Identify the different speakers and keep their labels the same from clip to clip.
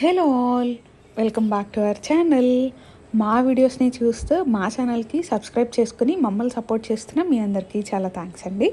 Speaker 1: Hello all, welcome back to our channel. మా వీడియోస్ని చూస్తూ మా ఛానల్కి సబ్స్క్రైబ్ చేసుకుని మమ్మల్ని సపోర్ట్ చేస్తున్న మీ అందరికీ చాలా థ్యాంక్స్ అండి.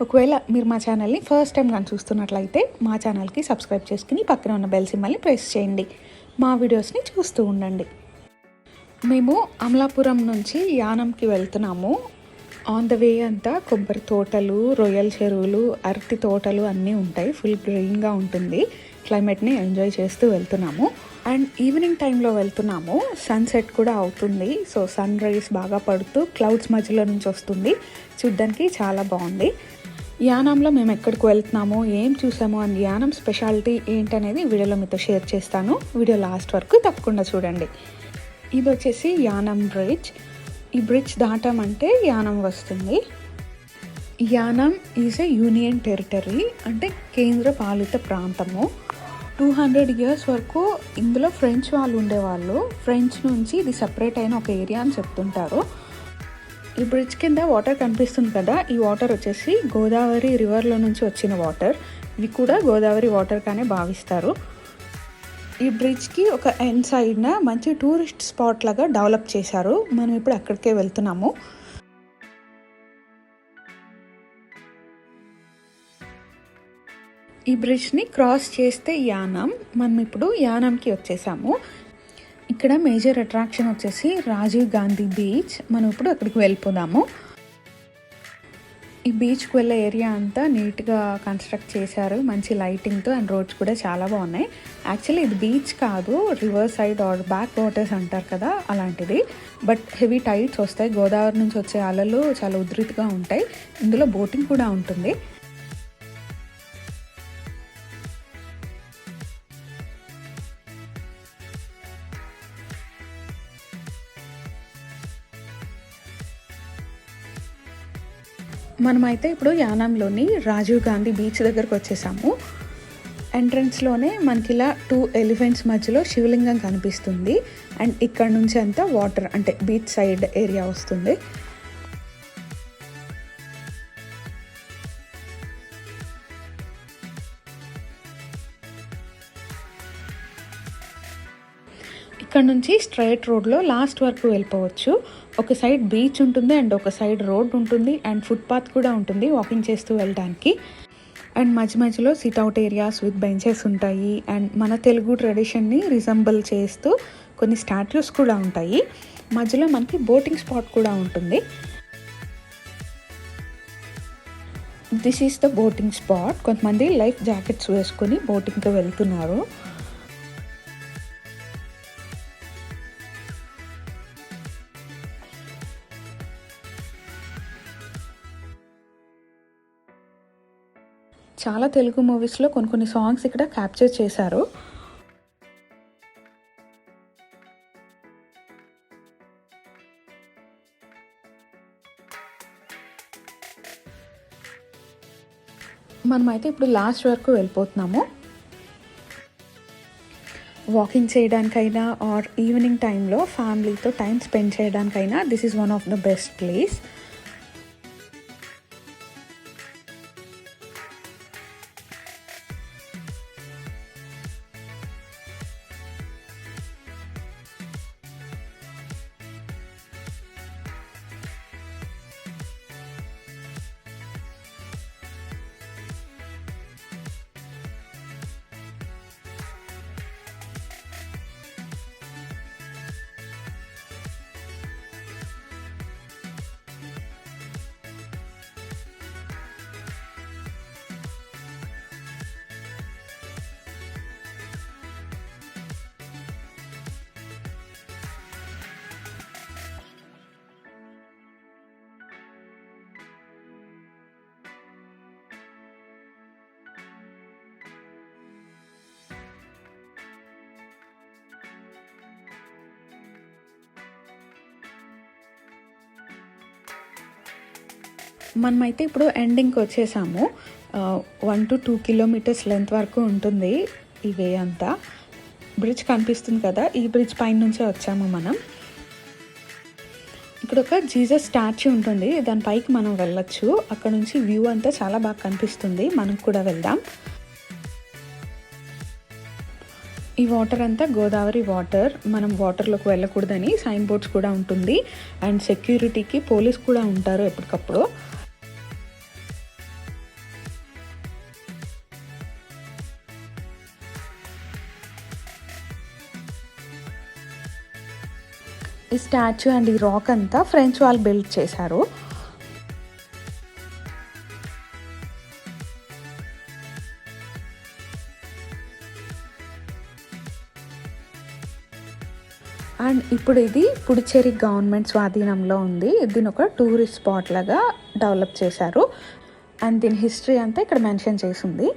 Speaker 1: ఒకవేళ మీరు మా ఛానల్ని ఫస్ట్ టైం కానీ చూస్తున్నట్లయితే మా ఛానల్కి సబ్స్క్రైబ్ చేసుకుని పక్కన ఉన్న బెల్ సింబల్ని ప్రెస్ చేయండి. మా వీడియోస్ని చూస్తూ ఉండండి. మేము అమలాపురం నుంచి యానంకి వెళ్తున్నాము. ఆన్ ద వే అంతా కొబ్బరి తోటలు, రొయ్యల చెరువులు, అరటి తోటలు అన్నీ ఉంటాయి. ఫుల్ గ్రీన్గా ఉంటుంది. క్లైమేట్ని ఎంజాయ్ చేస్తూ వెళ్తున్నాము. అండ్ ఈవినింగ్ టైంలో వెళ్తున్నాము. సన్సెట్ కూడా అవుతుంది. సో సన్ రైజ్ బాగా పడుతూ క్లౌడ్స్ మధ్యలో నుంచి వస్తుంది. చూడ్డానికి చాలా బాగుంది. యానంలో మేము ఎక్కడికి వెళ్తున్నాము, ఏం చూసాము అండ్ యానం స్పెషాలిటీ ఏంటనేది వీడియోలో మీతో షేర్ చేస్తాను. వీడియో లాస్ట్ వరకు తప్పకుండా చూడండి. ఇది వచ్చేసి యానం బ్రిడ్జ్. ఈ బ్రిడ్జ్ దాటామంటే యానం వస్తుంది. Yanam is a union territory, అంటే కేంద్ర పాలిత ప్రాంతము. 200 years వరకు ఇందులో ఫ్రెంచ్ వాళ్ళు ఉండేవాళ్ళు. ఫ్రెంచ్ నుంచి ఇది సపరేట్ అయిన ఒక ఏరియా అని చెప్తుంటారు. ఈ బ్రిడ్జ్ కింద వాటర్ కనిపిస్తుంది కదా, ఈ వాటర్ వచ్చేసి గోదావరి రివర్లో నుంచి వచ్చిన వాటర్. ఇవి కూడా గోదావరి వాటర్ కానీ భావిస్తారు. ఈ బ్రిడ్జ్కి ఒక ఎండ్ సైడ్న మంచి టూరిస్ట్ స్పాట్ లాగా డెవలప్ చేశారు. మనం ఇప్పుడు అక్కడికే వెళ్తున్నాము. ఈ బ్రిడ్జ్ని క్రాస్ చేస్తే యానం. మనం ఇప్పుడు యానంకి వచ్చేసాము. ఇక్కడ మేజర్ అట్రాక్షన్ వచ్చేసి రాజీవ్ గాంధీ బీచ్. మనం ఇప్పుడు అక్కడికి వెళ్ళిపోదాము. ఈ బీచ్కి వెళ్ళే ఏరియా అంతా నీట్గా కన్స్ట్రక్ట్ చేశారు, మంచి లైటింగ్తో. అండ్ రోడ్స్ కూడా చాలా బాగున్నాయి. యాక్చువల్లీ ఇది బీచ్ కాదు, river side or backwaters అంటారు కదా, అలాంటిది. బట్ హెవీ టైడ్స్ వస్తాయి. గోదావరి నుంచి వచ్చే అలలు చాలా ఉధృతిగా ఉంటాయి. ఇందులో బోటింగ్ కూడా ఉంటుంది. మనమైతే ఇప్పుడు యానంలోని రాజీవ్ గాంధీ బీచ్ దగ్గరకు వచ్చేసాము. ఎంట్రన్స్లోనే మనకి ఇలా 2 ఎలిఫెంట్స్ మధ్యలో శివలింగం కనిపిస్తుంది. అండ్ ఇక్కడ నుంచి అంతా వాటర్, అంటే బీచ్ సైడ్ ఏరియా వస్తుంది. ఇక్కడ నుంచి స్ట్రైట్ రోడ్లో లాస్ట్ వరకు వెళ్ళిపోవచ్చు. ఒక సైడ్ బీచ్ ఉంటుంది అండ్ ఒక సైడ్ రోడ్ ఉంటుంది అండ్ ఫుట్పాత్ కూడా ఉంటుంది వాకింగ్ చేస్తూ వెళ్ళడానికి. అండ్ మధ్య మధ్యలో సిట్అవుట్ ఏరియాస్ విత్ బెంచెస్ ఉంటాయి. అండ్ మన తెలుగు ట్రెడిషన్ని రిజంబుల్ చేస్తూ కొన్ని స్టాట్యూస్ కూడా ఉంటాయి. మధ్యలో మనకి బోటింగ్ స్పాట్ కూడా ఉంటుంది. This is the boating spot. కొంతమంది లైఫ్ జాకెట్స్ వేసుకొని బోటింగ్కి వెళ్తున్నారు. చాలా తెలుగు మూవీస్లో కొన్ని సాంగ్స్ ఇక్కడ క్యాప్చర్ చేశారు. మనమైతే ఇప్పుడు లాస్ట్ వరకు వెళ్ళిపోతున్నాము. వాకింగ్ చేయడానికైనా ఆర్ ఈవినింగ్ టైంలో ఫ్యామిలీతో టైం స్పెండ్ చేయడానికైనా this is one of the best place. మనమైతే ఇప్పుడు ఎండింగ్కి వచ్చేసాము. 1 to 2 kilometers లెంత్ వరకు ఉంటుంది ఈ వే అంతా. బ్రిడ్జ్ కనిపిస్తుంది కదా, ఈ బ్రిడ్జ్ పైన నుంచే వచ్చాము మనం. ఇక్కడ ఒక జీసస్ స్టాచ్యూ ఉంటుంది, దానిపైకి మనం వెళ్ళొచ్చు. అక్కడ నుంచి వ్యూ అంతా చాలా బాగా కనిపిస్తుంది. మనం కూడా వెళ్దాం. ఈ వాటర్ అంతా గోదావరి వాటర్. మనం వాటర్లోకి వెళ్ళకూడదని సైన్ బోర్డ్స్ కూడా ఉంటుంది. అండ్ సెక్యూరిటీకి పోలీస్ కూడా ఉంటారు ఎప్పటికప్పుడు. ఈ స్టాచ్యూ అండ్ ఈ రాక్ అంతా ఫ్రెంచ్ వాళ్ళు బిల్డ్ చేశారు. అండ్ ఇప్పుడు ఇది పుడుచేరి గవర్నమెంట్ స్వాధీనంలో ఉంది. దీని ఒక టూరిస్ట్ స్పాట్ లాగా డెవలప్ చేశారు. అండ్ దీని హిస్టరీ అంతా ఇక్కడ మెన్షన్ చేసింది.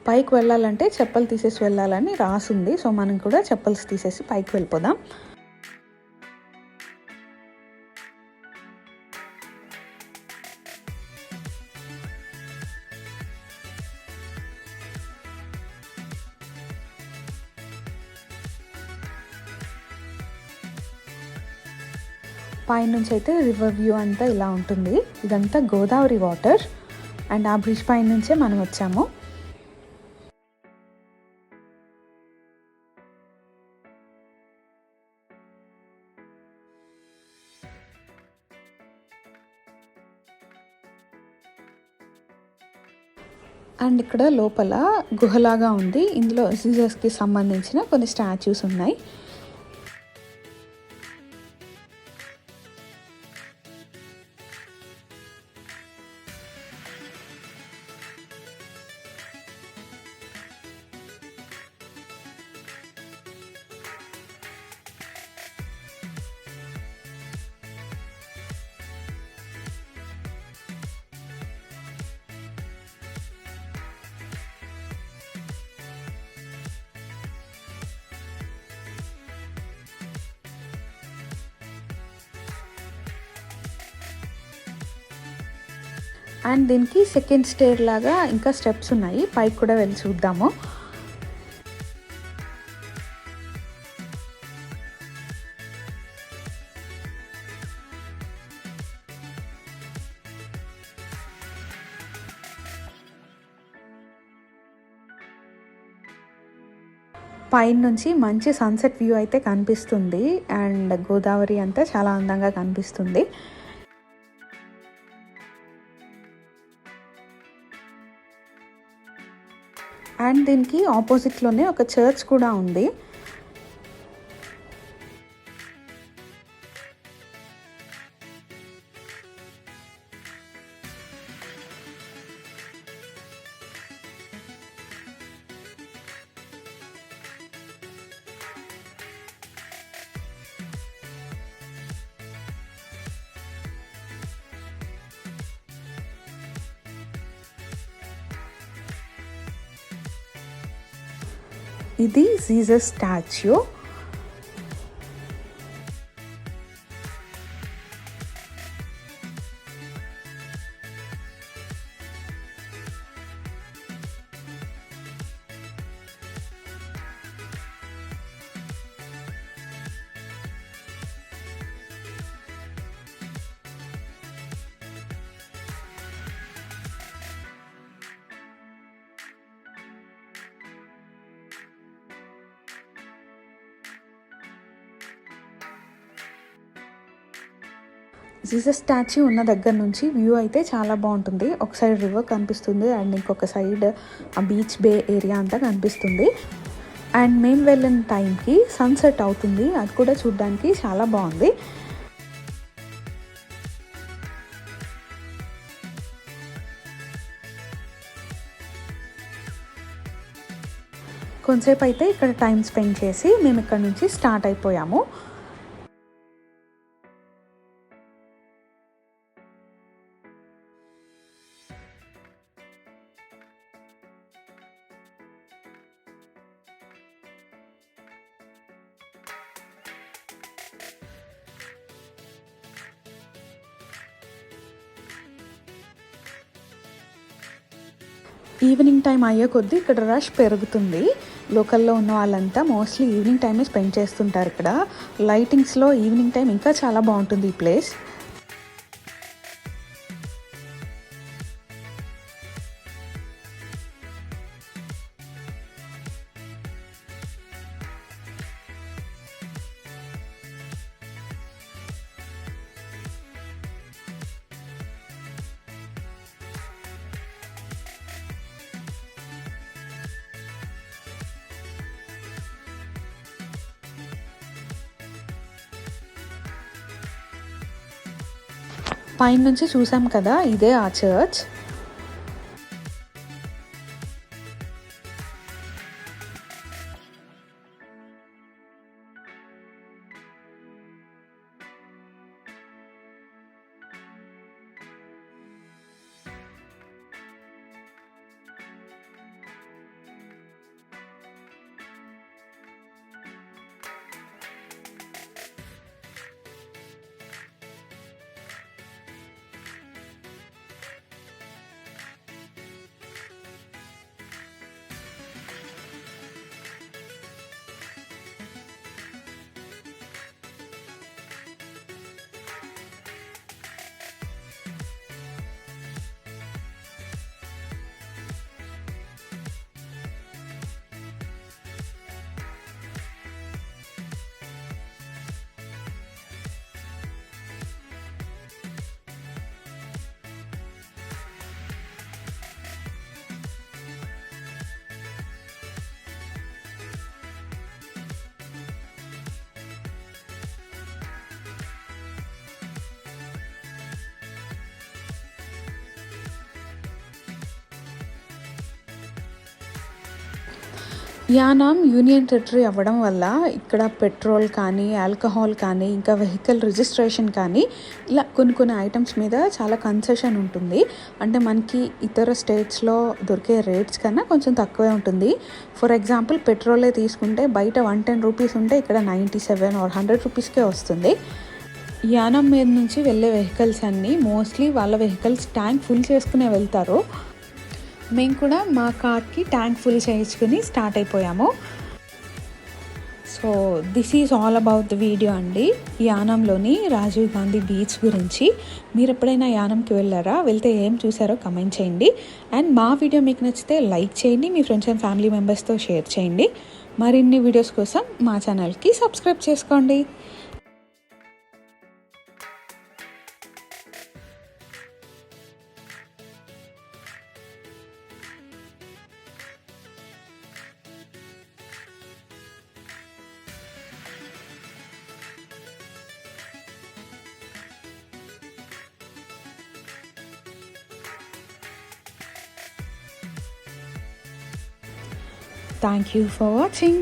Speaker 1: పైకి వెళ్ళాలంటే చెప్పులు తీసేసి వెళ్ళాలని రాసింది. సో మనం కూడా చెప్పులు తీసేసి పైకి వెళ్ళిపోదాం. పైనుంచి అయితే రివర్ వ్యూ అంతా ఇలా ఉంటుంది. ఇదంతా గోదావరి వాటర్. అండ్ ఆ బ్రిడ్జ్ పైన నుంచే మనం వచ్చాము. అండ్ ఇక్కడ లోపల గుహలాగా ఉంది. ఇందులో జీసస్కి సంబంధించిన కొన్ని స్టాచ్యూస్ ఉన్నాయి. అండ్ దీనికి సెకండ్ స్టేర్ లాగా ఇంకా స్టెప్స్ ఉన్నాయి. పైకి కూడా వెళ్ళి చూద్దాము. పైన నుంచి మంచి సన్సెట్ వ్యూ అయితే కనిపిస్తుంది. అండ్ గోదావరి అంతా చాలా అందంగా కనిపిస్తుంది. అండ్ దీనికి ఆపోజిట్లోనే ఒక చర్చ్ కూడా ఉంది. ఇది జీసస్ స్టాచ్యూ. జీసస్ స్టాచ్యూ ఉన్న దగ్గర నుంచి వ్యూ అయితే చాలా బాగుంటుంది. ఒక సైడ్ రివర్ కనిపిస్తుంది అండ్ ఇంకొక సైడ్ ఆ బీచ్ బే ఏరియా అంతా కనిపిస్తుంది. అండ్ మేము వెళ్ళిన టైంకి సన్సెట్ అవుతుంది. అది కూడా చూడడానికి చాలా బాగుంది. కొంతసేపు అయితే ఇక్కడ టైం స్పెండ్ చేసి మేము ఇక్కడ నుంచి స్టార్ట్ అయిపోయాము. ఈవినింగ్ టైం అయ్యే కొద్దీ ఇక్కడ రష్ పెరుగుతుంది. లోకల్లో ఉన్న వాళ్ళంతా మోస్ట్లీ ఈవినింగ్ టైమే స్పెండ్ చేస్తుంటారు ఇక్కడ. లైటింగ్స్లో ఈవినింగ్ టైం ఇంకా చాలా బాగుంటుంది ఈ ప్లేస్. పైన నుంచి చూసాం కదా, ఇదే ఆ చర్చ్. యానాం యూనియన్ టెరిటరీ అవ్వడం వల్ల ఇక్కడ పెట్రోల్ కానీ, ఆల్కహాల్ కానీ, ఇంకా వెహికల్ రిజిస్ట్రేషన్ కానీ, ఇలా కొన్ని ఐటమ్స్ మీద చాలా కన్సెషన్ ఉంటుంది. అంటే మనకి ఇతర స్టేట్స్లో దొరికే రేట్స్ కన్నా కొంచెం తక్కువే ఉంటుంది. ఫర్ ఎగ్జాంపుల్ పెట్రోలే తీసుకుంటే బయట 110 రూపీస్ ఉంటే ఇక్కడ 97 ఆర్ 100 రూపీస్కే వస్తుంది. యానాం మీద నుంచి వెళ్ళే వెహికల్స్ అన్నీ మోస్ట్లీ వాళ్ళ వెహికల్స్ ట్యాంక్ ఫుల్ చేసుకునే వెళ్తారు. మేము కూడా మా కార్కి ట్యాంక్ ఫుల్ చేయించుకుని స్టార్ట్ అయిపోయాము. So this is all about the video అండి. యానంలోని రాజీవ్ గాంధీ బీచ్ గురించి. మీరు ఎప్పుడైనా యానంకి వెళ్ళారా? వెళ్తే ఏం చూసారో కమెంట్ చేయండి. అండ్ మా వీడియో మీకు నచ్చితే లైక్ చేయండి, మీ ఫ్రెండ్స్ అండ్ ఫ్యామిలీ మెంబర్స్తో షేర్ చేయండి. మరిన్ని వీడియోస్ కోసం మా ఛానల్కి సబ్స్క్రైబ్ చేసుకోండి. Thank you for watching.